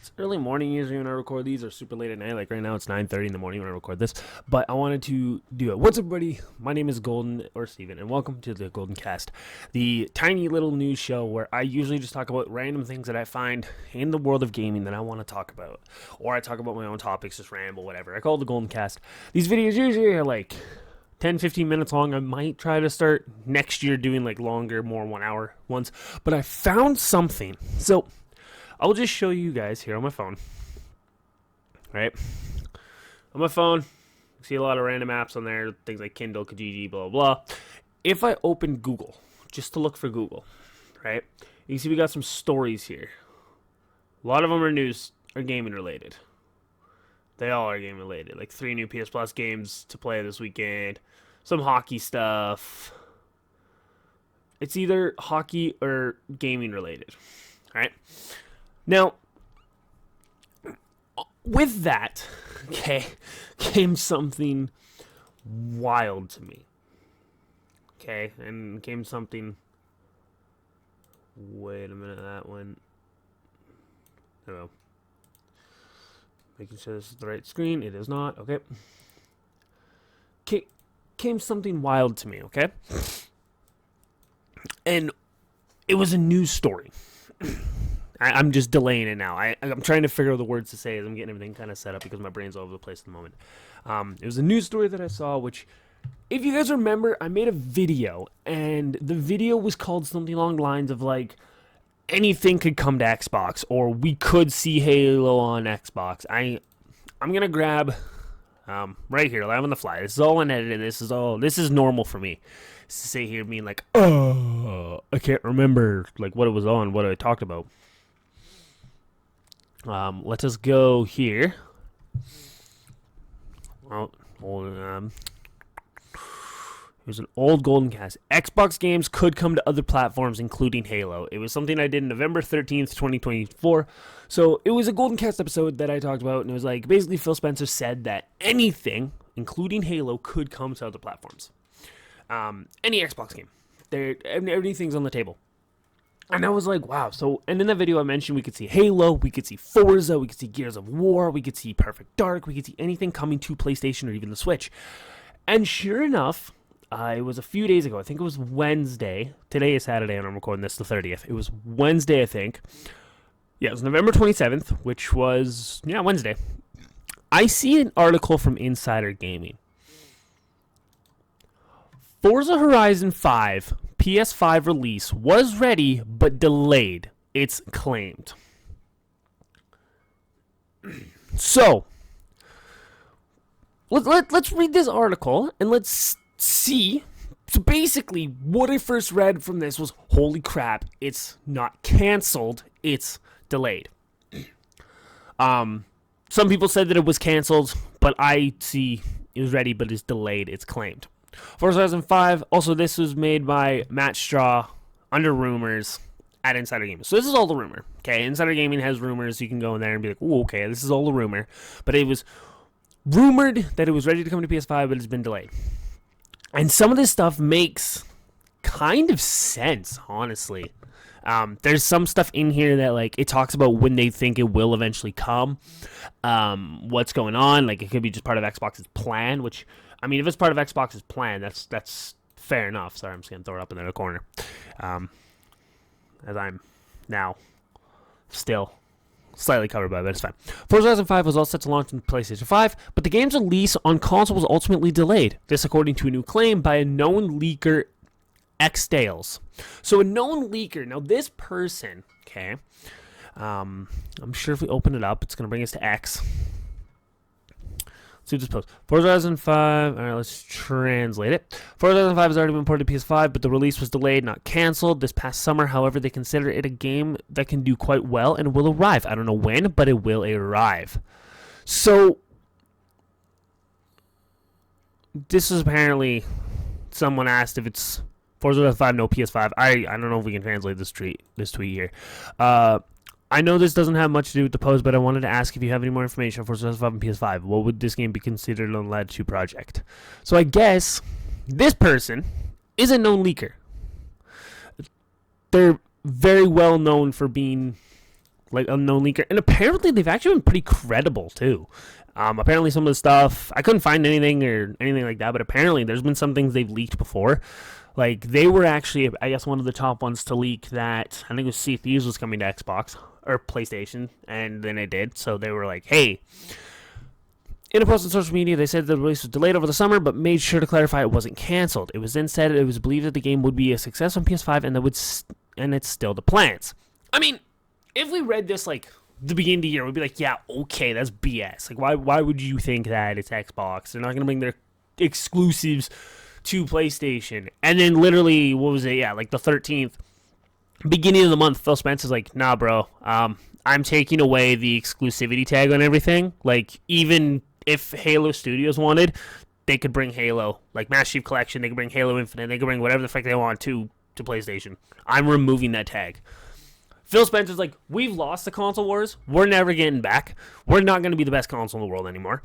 It's early morning usually when I record these, or super late at night. Like right now, it's 9:30 in the morning when I record this. But I wanted to do it. What's up, everybody? My name is Golden or Steven, and welcome to the Gold3ncast, the tiny little news show where I usually just talk about random things that I find in the world of gaming that I want to talk about, or I talk about my own topics, just ramble, whatever. I call it the Gold3ncast. These videos usually are like 10-15 minutes long. I might try to start next year doing like longer, more 1 hour ones. But I found something. So I'll just show you guys here on my phone. Right? On my phone, you see a lot of random apps on there, things like Kindle, Kijiji, blah, blah, blah. If I open Google, just to look for Google, right? You can see we got some stories here. A lot of them are news or gaming related. They all are gaming related. Like 3 new PS Plus games to play this weekend. Some hockey stuff. It's either hockey or gaming related. Right? Now, with that, okay, came something wild to me. Okay, and came something... Wait a minute, that one... Hello. Making sure this is the right screen. It is not. Okay. Came something wild to me, okay? And it was a news story. I'm just delaying it now. I'm trying to figure out the words to say as I'm getting everything kind of set up because my brain's all over the place at the moment. It was a news story that I saw, which, if you guys remember, I made a video, and the video was called something along the lines of, like, anything could come to Xbox, or we could see Halo on Xbox. I'm gonna grab right here, live on the fly. This is all unedited. This is normal for me. To say here being like, oh, I can't remember like what it was on, what I talked about. Let us go here. Well, it was an old Gold3ncast. Xbox games could come to other platforms, including Halo. It was something I did November 13th, 2024. So it was a Gold3ncast episode that I talked about, and it was like, basically Phil Spencer said that anything, including Halo, could come to other platforms. Any Xbox game. Everything's on the table. And I was like, wow. So, and in that video I mentioned we could see Halo, we could see Forza, we could see Gears of War, we could see Perfect Dark, we could see anything coming to PlayStation or even the Switch. And sure enough, it was a few days ago. I think it was Wednesday. Today is Saturday, and I'm recording this the 30th. It was Wednesday, I think. Yeah, it was November 27th, which was, Wednesday. I see an article from Insider Gaming. Forza Horizon 5 ps5 release was ready, but delayed, it's claimed. So, let's read this article, and let's see. So basically, what I first read from this was, holy crap, it's not canceled, it's delayed. Some people said that it was canceled, but I see it was ready, but it's delayed, it's claimed. Forza Horizon 5, also this was made by Matt Straw, under rumors, at Insider Gaming. So this is all the rumor, okay? Insider Gaming has rumors, you can go in there and be like, oh, okay, this is all the rumor. But it was rumored that it was ready to come to PS5, but it's been delayed. And some of this stuff makes kind of sense, honestly. There's some stuff in here that, like, it talks about when they think it will eventually come, what's going on. Like, it could be just part of Xbox's plan, which, I mean, if it's part of Xbox's plan, that's fair enough. Sorry, I'm just going to throw it up in the corner. As I'm now still slightly covered by it, but it's fine. Forza Horizon 5 was all set to launch on PlayStation 5, but the game's release on console was ultimately delayed. This according to a new claim by a known leaker, Xdales. So a known leaker, now this person, okay, I'm sure if we open it up, it's going to bring us to X. Let's see this post. Forza Horizon 5, alright, let's translate it. Forza Horizon 5 has already been ported to PS5, but the release was delayed, not canceled. This past summer, however, they consider it a game that can do quite well and will arrive. I don't know when, but it will arrive. So, this is apparently, someone asked if it's Forza Horizon 5, no PS5. I don't know if we can translate this tweet here. I know this doesn't have much to do with the post, but I wanted to ask if you have any more information on Forza Horizon 5 and PS5. What would this game be considered on the Latitude project? So I guess this person is a known leaker. They're very well known for being like unknown leaker, and apparently they've actually been pretty credible too. Apparently some of the stuff I couldn't find anything or anything like that, but apparently there's been some things they've leaked before. Like they were actually, I guess, one of the top ones to leak that I think it was Sea of Thieves was coming to Xbox or PlayStation, and then it did. So they were like, "Hey." In a post on social media, they said the release was delayed over the summer, but made sure to clarify it wasn't canceled. It was then said it was believed that the game would be a success on PS5, and it's still the plans. I mean, if we read this like the beginning of the year, we'd be like, yeah, okay, that's BS. Like, why would you think that it's Xbox? They're not going to bring their exclusives to PlayStation. And then literally, what was it? Yeah, like the 13th, beginning of the month, Phil Spencer's like, nah, bro, I'm taking away the exclusivity tag on everything. Like, even if Halo Studios wanted, they could bring Halo, like Master Chief Collection, they could bring Halo Infinite, they could bring whatever the fuck they want to PlayStation. I'm removing that tag. Phil Spencer's like, we've lost the console wars. We're never getting back. We're not going to be the best console in the world anymore.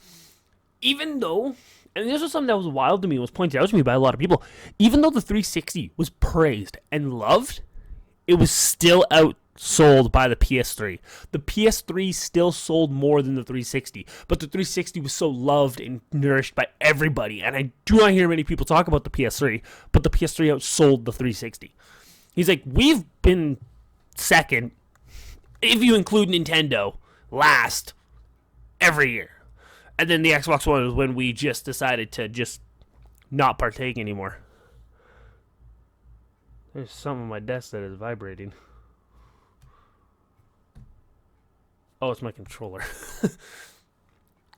Even though, and this was something that was wild to me, was pointed out to me by a lot of people, even though the 360 was praised and loved, it was still outsold by the PS3. The PS3 still sold more than the 360, but the 360 was so loved and nourished by everybody, and I do not hear many people talk about the PS3, but the PS3 outsold the 360. He's like, we've been second, if you include Nintendo, last every year. And then the Xbox One was when we just decided to just not partake anymore. There's something on my desk that is vibrating. Oh, it's my controller.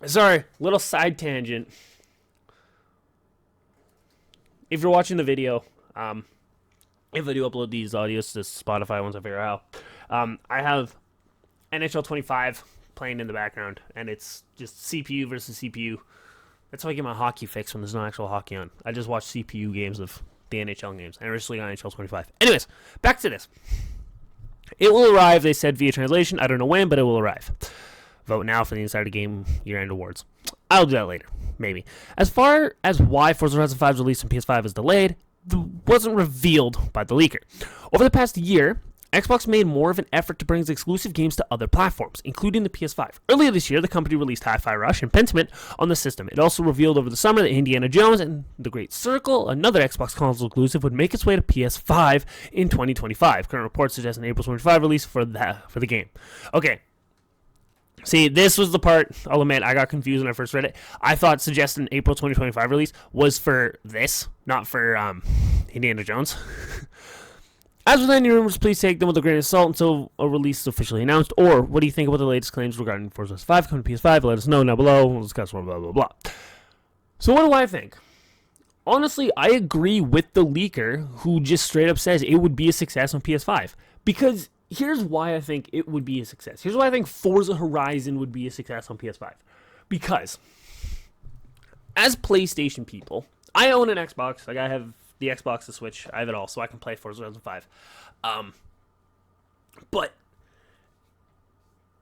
Sorry, little side tangent. If you're watching the video, if I do upload these audios to Spotify once I figure out how, I have NHL 25 playing in the background, and it's just CPU versus CPU. That's how I get my hockey fix when there's no actual hockey on. I just watch CPU games of the NHL games. I recently got NHL 25. Anyways, back to this. It will arrive, they said, via translation. I don't know when, but it will arrive. Vote now for the Insider Game year-end awards. I'll do that later, maybe. As far as why Forza Horizon 5's release on PS5 is delayed, wasn't revealed by the leaker. Over the past year, Xbox made more of an effort to bring its exclusive games to other platforms, including the PS5. Earlier this year, the company released Hi-Fi Rush and Pentiment on the system. It also revealed over the summer that Indiana Jones and The Great Circle, another Xbox console exclusive, would make its way to PS5 in 2025. Current reports suggest an April 25 release for the game. Okay. See, this was the part, I'll admit, I got confused when I first read it. I thought suggesting April 2025 release was for this, not for Indiana Jones. As with any rumors, please take them with a grain of salt until a release is officially announced. Or, what do you think about the latest claims regarding Forza Horizon 5 coming to PS5? Let us know down below. We'll discuss more, blah, blah, blah. So what do I think? Honestly, I agree with the leaker who just straight up says it would be a success on PS5. Because here's why I think it would be a success. Here's why I think Forza Horizon would be a success on PS5. Because, as PlayStation people, I own an Xbox. Like, I have the Xbox, the Switch, I have it all, so I can play Forza Horizon 5. But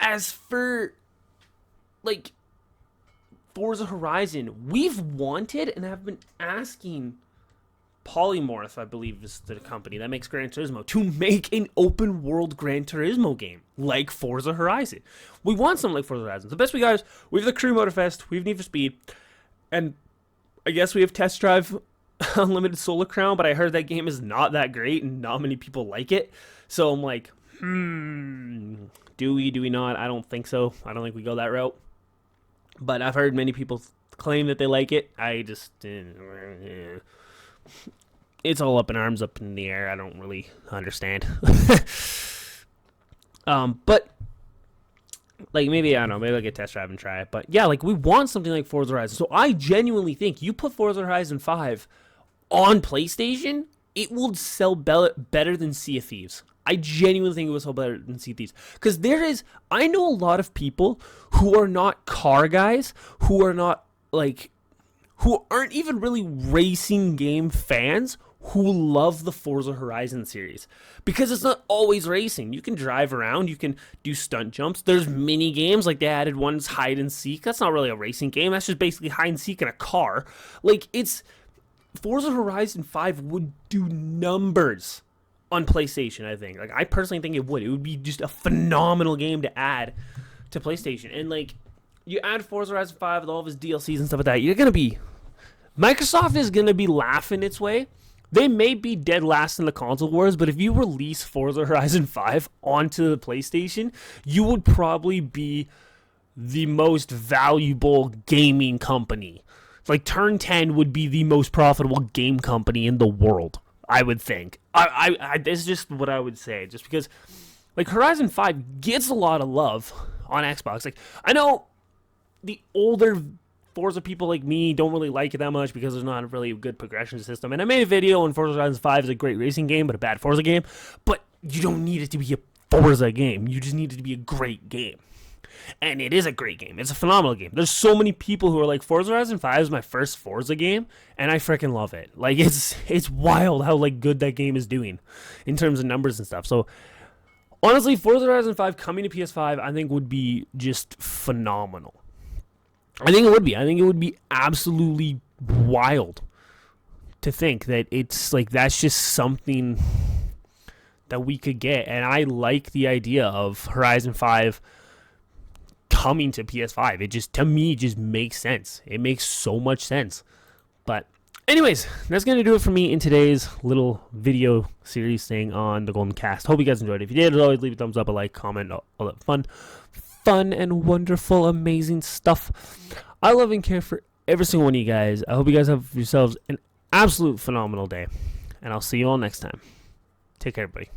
as for, like, Forza Horizon, we've wanted and have been asking Polymorph, I believe is the company that makes Gran Turismo, to make an open world Gran Turismo game like Forza Horizon. We want something like Forza Horizon. The best we got is we have the Crew Motorfest, we have Need for Speed, and I guess we have Test Drive Unlimited Solar Crown, but I heard that game is not that great and not many people like it. So I'm like, do we not? I don't think so. I don't think we go that route. But I've heard many people claim that they like it. I just, it's all up in arms, up in the air. I don't really understand. But like, maybe, I don't know, maybe I'll get Test Drive and try it. But yeah, like, we want something like Forza Horizon. So I genuinely think you put Forza Horizon 5 on PlayStation, it will sell better than Sea of Thieves. I genuinely think it will sell better than Sea of Thieves. Because I know a lot of people who are not car guys, who are not, like, who aren't even really racing game fans, who love the Forza Horizon series. Because it's not always racing. You can drive around, you can do stunt jumps. There's mini games, like they added one's hide and seek. That's not really a racing game. That's just basically hide and seek in a car. Like, Forza Horizon 5 would do numbers on PlayStation. I think, like, I personally think it would be just a phenomenal game to add to PlayStation. And like, you add Forza Horizon 5 with all of his DLCs and stuff like that, Microsoft is gonna be laughing its way. They may be dead last in the console wars, but if you release Forza Horizon 5 onto the PlayStation, you would probably be the most valuable gaming company. Like, Turn 10 would be the most profitable game company in the world, I would think. This is just what I would say, just because, like, Horizon 5 gets a lot of love on Xbox. Like, I know the older Forza people like me don't really like it that much because there's not a really good progression system. And I made a video on Forza Horizon 5 is a great racing game, but a bad Forza game. But you don't need it to be a Forza game. You just need it to be a great game. And it is a great game. It's a phenomenal game. There's so many people who are like, Forza Horizon 5 is my first Forza game, and I freaking love it. Like, it's wild how, like, good that game is doing in terms of numbers and stuff. So, honestly, Forza Horizon 5 coming to PS5, I think would be just phenomenal. I think it would be. I think it would be absolutely wild to think that it's like that's just something that we could get. And I like the idea of Horizon 5 coming to PS5. It just, to me, just makes sense. It makes so much sense. But anyways, that's going to do it for me in today's little video series thing on the Gold3ncast. Hope you guys enjoyed it. If you did, as always, leave a thumbs up, a like, comment, all that fun and wonderful, amazing stuff. I love and care for every single one of you guys. I hope you guys have yourselves an absolute phenomenal day. And I'll see you all next time. Take care, everybody.